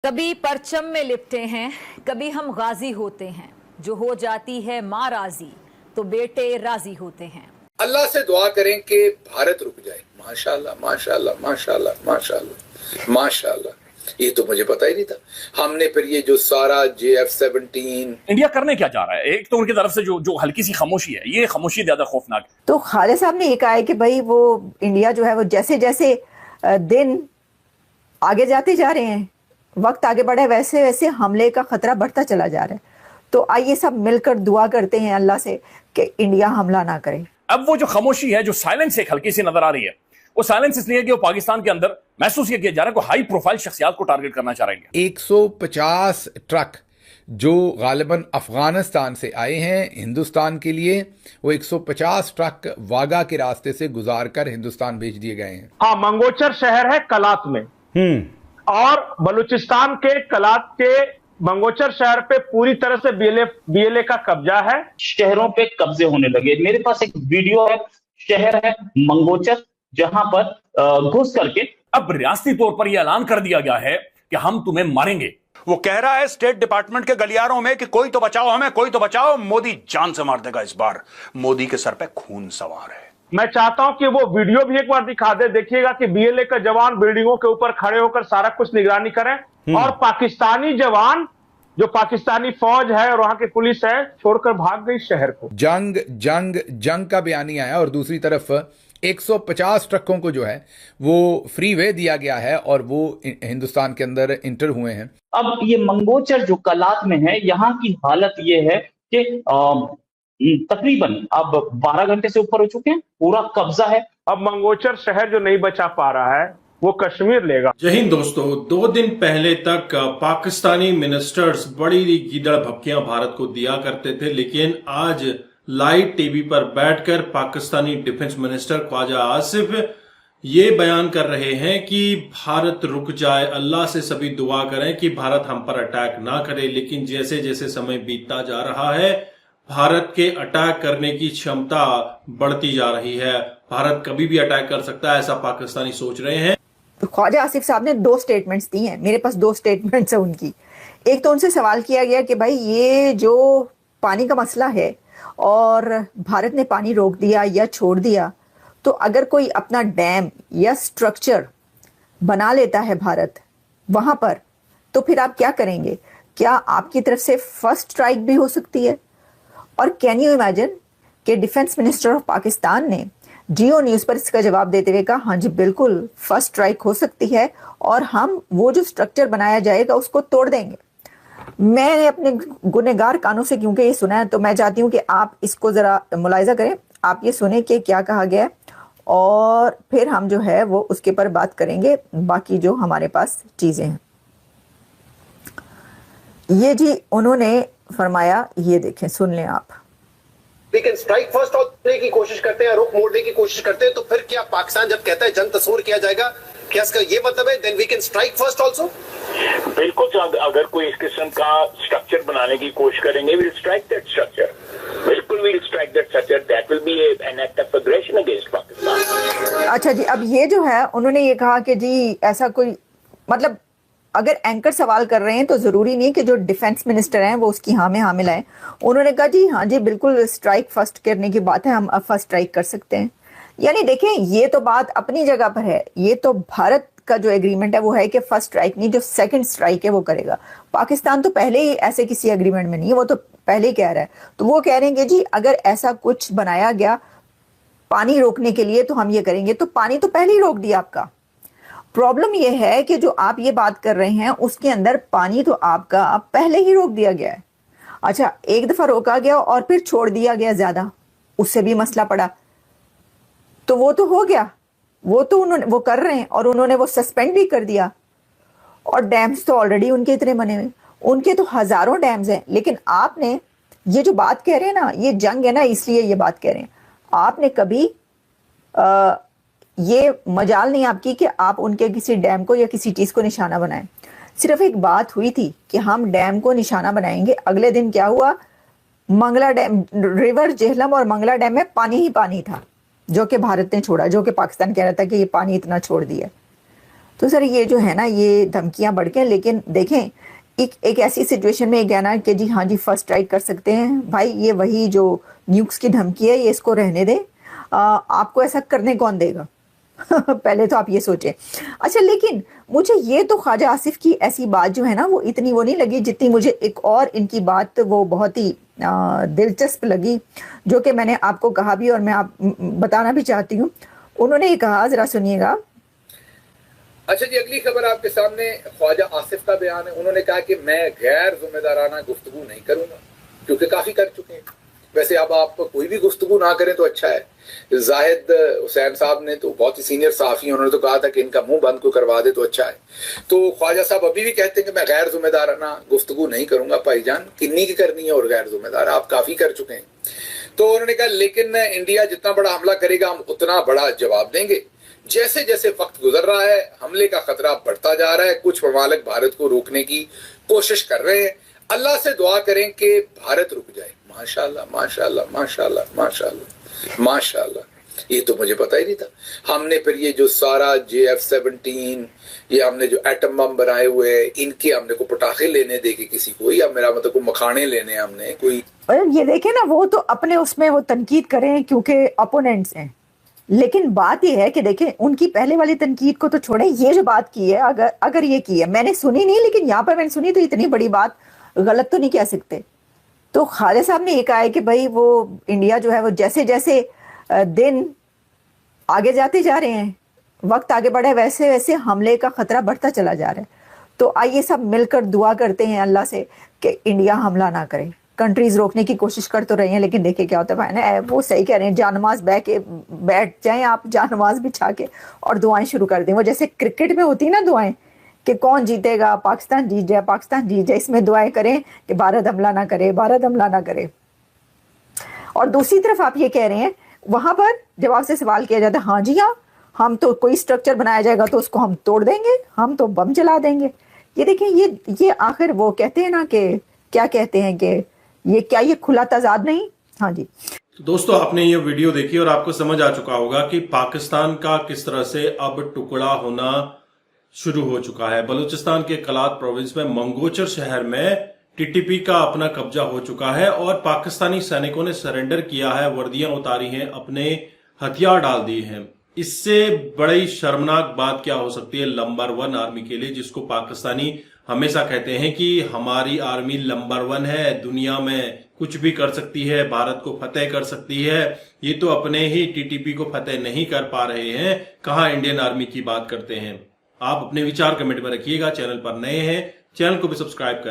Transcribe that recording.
कभी परचम में लिपटे हैं, कभी हम गाजी होते हैं। जो हो जाती है माँ राजी तो बेटे राजी होते हैं। अल्लाह से दुआ करें कि भारत रुक जाए। माशाल्लाह माशाल्लाह माशाल्लाह माशाल्लाह माशाल्लाह, ये तो मुझे पता ही नहीं था। हमने फिर ये जो सारा JF-17 इंडिया करने क्या जा रहा है? एक तो उनकी तरफ से जो हल्की सी खामोशी है, ये खामोशी ज्यादा खौफनाक है। तो खालिद साहब ने ये कहा है कि भाई वो इंडिया जो है वो जैसे जैसे दिन आगे जाते जा रहे हैं, वक्त आगे बढ़े, वैसे वैसे हमले का खतरा बढ़ता चला जा रहा है। तो आइए सब मिलकर दुआ करते हैं अल्लाह से कि इंडिया हमला ना करे। अब वो जो खामोशी है, जो साइलेंस एक हल्की सी नजर आ रही है, वो साइलेंस इसलिए कि वो पाकिस्तान के अंदर महसूस ये किया जा रहा है कि हाई प्रोफाइल शख्सियात को टारगेट करना चाह रहे हैं। 150 ट्रक जो गालिबन अफगानिस्तान से आए हैं हिंदुस्तान के लिए, वो 150 ट्रक वागा के रास्ते से गुजार कर हिंदुस्तान भेज दिए गए हैं। हाँ, मंगोचर शहर है कलात में, और बलूचिस्तान के कलात के मंगोचर शहर पे पूरी तरह से बीएलए का कब्जा है। शहरों पे कब्जे होने लगे। मेरे पास एक वीडियो है, शहर है मंगोचर, जहां पर घुस करके अब रियासती तौर पर यह ऐलान कर दिया गया है कि हम तुम्हें मारेंगे। वो कह रहा है स्टेट डिपार्टमेंट के गलियारों में कि कोई तो बचाओ हमें, कोई तो बचाओ, मोदी जान से मार देगा। इस बार मोदी के सर पे खून सवार है। मैं चाहता हूं कि वो वीडियो भी एक बार दिखा दे। देखिएगा कि बीएलए का जवान बिल्डिंगों के ऊपर खड़े होकर सारा कुछ निगरानी करें, और पाकिस्तानी जवान, जो पाकिस्तानी फौज है और वहां की पुलिस है, छोड़कर भाग गई शहर को। जंग जंग जंग का बयानिया है, और दूसरी तरफ 150 ट्रकों को जो है वो फ्री वे दिया गया है और वो हिंदुस्तान के अंदर इंटर हुए हैं। अब ये मंगोचर जो कलात में है, यहाँ की हालत ये है कि तकरीबन अब 12 घंटे से ऊपर हो चुके हैं, पूरा कब्जा है। अब मंगोचर शहर जो नहीं बचा पा रहा है वो कश्मीर लेगा। जय हिंद दोस्तों, 2 दिन पहले तक पाकिस्तानी मिनिस्टर्स बड़ी गीदड़ भपकियां भारत को दिया करते थे, लेकिन आज लाइव टीवी पर बैठकर पाकिस्तानी डिफेंस मिनिस्टर ख्वाजा आसिफ ये बयान कर रहे हैं कि भारत रुक जाए, अल्लाह से सभी दुआ करें कि भारत हम पर अटैक ना करे। लेकिन जैसे जैसे समय बीतता जा रहा है, भारत के अटैक करने की क्षमता बढ़ती जा रही है। भारत कभी भी अटैक कर सकता है, ऐसा पाकिस्तानी सोच रहे हैं। तो ख्वाजा आसिफ साहब ने 2 स्टेटमेंट्स दी हैं। मेरे पास 2 स्टेटमेंट्स हैं उनकी। एक तो उनसे सवाल किया गया कि भाई ये जो पानी का मसला है और भारत ने पानी रोक दिया या छोड़ दिया, तो अगर कोई अपना डैम या स्ट्रक्चर बना लेता है भारत वहां पर, तो फिर आप क्या करेंगे? क्या आपकी तरफ से फर्स्ट स्ट्राइक भी हो सकती है? और कैन यू इमेजिन कि डिफेंस मिनिस्टर ऑफ पाकिस्तान ने जियो न्यूज़ पर इसका जवाब देते हुए कहा, हाँ जी बिल्कुल फर्स्ट स्ट्राइक हो सकती है और हम वो जो स्ट्रक्चर बनाया जाएगा उसको तोड़ देंगे। मैंने अपने गुनहगार कानों से क्योंकि ये सुना है, तो मैं चाहती हूँ कि आप इसको ज़रा मुलाहिजा करें। आप ये सुने कि क्या कहा गया है, और फिर हम जो है वो उसके पर बात करेंगे, बाकी जो हमारे पास चीज़ें हैं। ये जी उन्होंने फरमाया, ये देखें, सुन लें आप। लेकिन स्ट्राइक फर्स्ट होने की कोशिश करते हैं, रुख मोड़ने की कोशिश करते हैं, तो फिर क्या पाकिस्तान जब कहता है जंग तस्वीर किया जाएगा, क्या इसका ये मतलब है then we can strike first also? बिल्कुल, अगर कोई इस किस्म का स्ट्रक्चर बनाने की कोशिश करेंगे, we will strike that structure. बिल्कुल we will strike that structure, that will be an act of aggression against Pakistan. अच्छा जी, अब ये जो है उन्होंने ये कहा कि जी ऐसा कोई, मतलब अगर एंकर सवाल कर रहे हैं तो जरूरी नहीं कि जो डिफेंस मिनिस्टर हैं वो उसकी हाँ में हाँ मिलाएं। उन्होंने कहा जी हाँ जी बिल्कुल स्ट्राइक फर्स्ट करने की बात है, हम अब फर्स्ट स्ट्राइक कर सकते हैं। यानी देखें, ये तो बात अपनी जगह पर है। ये तो भारत का जो एग्रीमेंट है वो है कि फर्स्ट स्ट्राइक नहीं, जो सेकंड स्ट्राइक है वो करेगा। पाकिस्तान तो पहले ही ऐसे किसी एग्रीमेंट में नहीं है, वो तो पहले ही कह रहा है। तो वो कह रहे हैं कि जी अगर ऐसा कुछ बनाया गया पानी रोकने के लिए तो हम ये करेंगे। तो पानी तो पहले ही रोक दिया आपका। प्रॉब्लम ये है कि जो आप ये बात कर रहे हैं उसके अंदर पानी तो आपका पहले ही रोक दिया गया है। अच्छा, एक दफा रोका गया और फिर छोड़ दिया गया ज्यादा, उससे भी मसला पड़ा, तो वो तो हो गया, वो तो उन्होंने वो कर रहे हैं, और उन्होंने वो सस्पेंड भी कर दिया। और डैम्स तो ऑलरेडी उनके इतने बने हुए, उनके तो हजारों डैम्स हैं। लेकिन आपने ये जो बात कह रहे हैं ना, ये जंग है ना, इसलिए ये बात कह रहे हैं। आपने कभी ये मजाल नहीं आपकी कि आप उनके किसी डैम को या किसी चीज को निशाना बनाएं। सिर्फ एक बात हुई थी कि हम डैम को निशाना बनाएंगे। अगले दिन क्या हुआ? मंगला डैम, रिवर जेहलम और मंगला डैम में पानी ही पानी था, जो कि भारत ने छोड़ा, जो कि पाकिस्तान कह रहा था कि ये पानी इतना छोड़ दिया। تو سر یہ جو ہے نا یہ دھمکیاں بڑھ کے، لیکن دیکھیں ایک ایسی سچویشن میں یہ کہنا کہ جی ہاں جی فرسٹ اسٹرائک کر سکتے ہیں، بھائی یہ وہی جو نیوکس کی دھمکی ہے یہ اس کو رہنے دے، آپ کو ایسا کرنے کون دے گا؟ پہلے تو آپ یہ سوچیں۔ اچھا لیکن مجھے یہ تو خواجہ آصف کی ایسی بات جو ہے نا وہ اتنی وہ نہیں لگی جتنی مجھے ایک اور ان کی بات وہ بہت ہی دلچسپ لگی، جو کہ میں نے آپ کو کہا بھی اور میں آپ بتانا بھی چاہتی ہوں۔ انہوں نے یہ کہا، ذرا سنیے گا۔ اچھا جی، اگلی خبر آپ کے سامنے خواجہ آصف کا بیان ہے۔ انہوں نے کہا کہ میں غیر ذمہ دارانہ گفتگو نہیں کروں گا، کیونکہ کافی کر چکے ہیں۔ ویسے اب آپ کوئی بھی گفتگو نہ کریں تو اچھا ہے۔ زاہد حسین صاحب نے تو بہت ہی سینئر صحافی ہیں، انہوں نے تو کہا تھا کہ ان کا منہ بند کو کروا دے تو اچھا ہے۔ تو خواجہ صاحب ابھی بھی کہتے ہیں کہ میں غیر ذمہ دارانہ گفتگو نہیں کروں گا۔ بھائی جان کنی کی کرنی ہے اور غیر ذمہ دار، آپ کافی کر چکے ہیں۔ تو انہوں نے کہا لیکن انڈیا جتنا بڑا حملہ کرے گا ہم اتنا بڑا جواب دیں گے۔ جیسے جیسے وقت گزر رہا ہے حملے کا خطرہ بڑھتا جا رہا ہے، کچھ ممالک بھارت کو روکنے کی کوشش کر رہے ہیں۔ اللہ سے دعا کریں کہ بھارت رک جائے۔ ماشاءاللہ ماشاءاللہ ماشاءاللہ ماشاءاللہ ماشاءاللہ، یہ تو مجھے پتا ہی نہیں تھا۔ ہم نے پھر یہ جو سارا JF-17 یہ ہم نے جو ایٹم بم بنائے ہوئے ان کے ہم نے کو پٹاخے لینے دے کے کسی کو، یا میرا مطلب کوئی مکھانے لینے ہم نے کوئی، یہ دیکھیں نا وہ تو اپنے اس میں وہ تنقید کریں کیونکہ اپوننٹس ہیں، لیکن بات یہ ہے کہ دیکھیں ان کی پہلے والی تنقید کو تو چھوڑیں، یہ جو بات کی ہے اگر یہ کی ہے میں نے سنی نہیں، لیکن یہاں پر میں نے سنی تو اتنی بڑی بات غلط تو نہیں کہہ سکتے۔ تو خالد صاحب نے یہ کہا ہے کہ بھائی وہ انڈیا جو ہے وہ جیسے جیسے دن آگے جاتے جا رہے ہیں، وقت آگے بڑھے، ویسے ویسے حملے کا خطرہ بڑھتا چلا جا رہا ہے۔ تو آئیے سب مل کر دعا کرتے ہیں اللہ سے کہ انڈیا حملہ نہ کرے۔ کنٹریز روکنے کی کوشش کر تو رہی ہیں لیکن دیکھیں کیا ہوتا ہے۔ وہ صحیح کہہ رہے ہیں، جان نماز بیٹھ جائیں آپ، جان نماز بچھا کے اور دعائیں شروع کر دیں۔ وہ جیسے کرکٹ میں ہوتی نا دعائیں کہ کون جیتے گا، پاکستان جیت جائے، پاکستان جیت جائے، اس میں دعائیں کریں کہ بھارت حملہ نہ کرے، بھارت حملہ نہ کرے۔ اور دوسری طرف آپ یہ کہہ رہے ہیں وہاں پر جب آپ سے سوال کیا جاتا ہے ہاں جی ہاں ہم تو کوئی سٹرکچر بنایا جائے گا تو اس کو ہم توڑ دیں گے، ہم تو بم چلا دیں گے۔ یہ دیکھیں یہ آخر وہ کہتے ہیں نا کہ کیا کہتے ہیں کہ یہ کھلا تضاد نہیں۔ ہاں جی دوستو، آپ نے یہ ویڈیو دیکھی اور آپ کو سمجھ آ چکا ہوگا کہ پاکستان کا کس طرح سے اب ٹکڑا ہونا شروع ہو چکا ہے۔ بلوچستان کے کلات پروونس میں منگوچر شہر میں TTP کا اپنا قبضہ ہو چکا ہے اور پاکستانی سینکوں نے سرنڈر کیا ہے، وردیاں اتاری ہیں، اپنے ہتھیار ڈال دیے ہیں۔ اس سے بڑی شرمناک بات کیا ہو سکتی ہے نمبر 1 آرمی کے لیے، جس کو پاکستانی ہمیشہ کہتے ہیں کہ ہماری آرمی نمبر 1 ہے، دنیا میں کچھ بھی کر سکتی ہے، بھارت کو فتح کر سکتی ہے۔ یہ تو اپنے ہی TTP کو فتح نہیں کر پا رہے ہیں، کہاں انڈین آرمی کی بات کرتے ہیں۔ آپ اپنے وچار کمنٹ میں رکھیے گا، چینل پر نئے ہیں چینل کو بھی سبسکرائب کریں۔